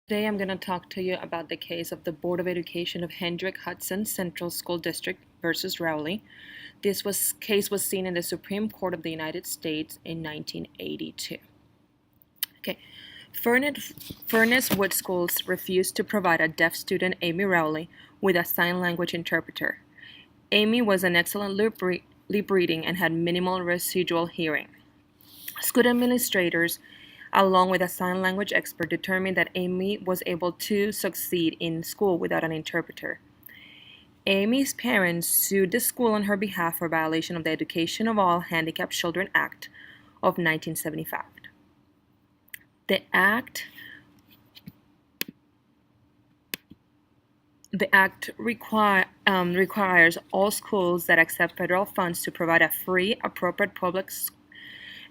Today I'm going to talk to you about the case of the Board of Education of Hendrick Hudson Central School District versus Rowley. Case was seen in the Supreme Court of the United States in 1982. Okay. Furnace Wood Schools refused to provide a deaf student, Amy Rowley, with a sign language interpreter. Amy was an excellent lip reading and had minimal residual hearing. School administrators, along with a sign language expert, determined that Amy was able to succeed in school without an interpreter. Amy's parents sued the school on her behalf for violation of the Education of All Handicapped Children Act of 1975. The act requires all schools that accept federal funds to provide a free, appropriate public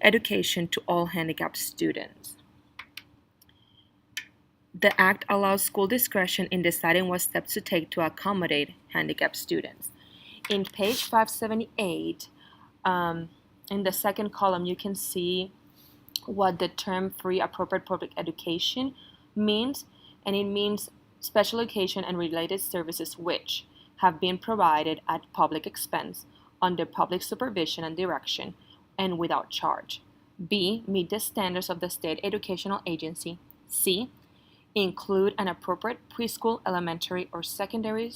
education to all handicapped students. The act allows school discretion in deciding what steps to take to accommodate handicapped students. In page 578, in the second column, you can see what the term free appropriate public education means, and it means special education and related services which have been provided at public expense, under public supervision and direction, and without charge. B. Meet the standards of the state educational agency. C. Include an appropriate preschool, elementary, or secondary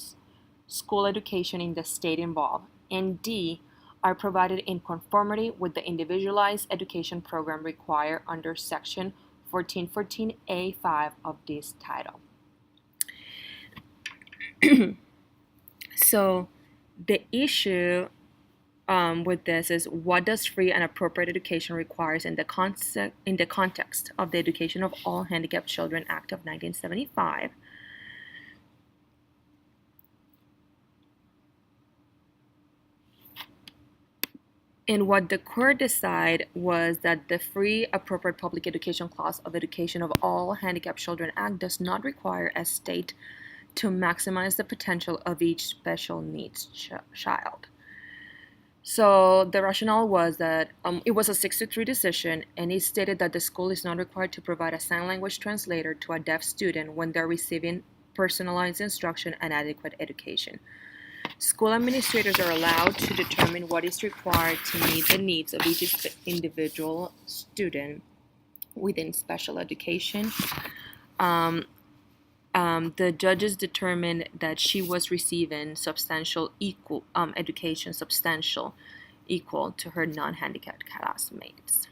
school education in the state involved. And D. Are provided in conformity with the individualized education program required under Section 1414A5 of this title. So the issue with this is, what does free and appropriate education requires in the context of the Education of All Handicapped Children Act of 1975. And what the court decided was that the free appropriate public education clause of Education of All Handicapped Children Act does not require a state to maximize the potential of each special needs child. So the rationale was that it was a 6-3 decision, and it stated that the school is not required to provide a sign language translator to a deaf student when they're receiving personalized instruction and adequate education. School administrators are allowed to determine what is required to meet the needs of each individual student within special education. The judges determined that she was receiving equal to her non-handicapped classmates.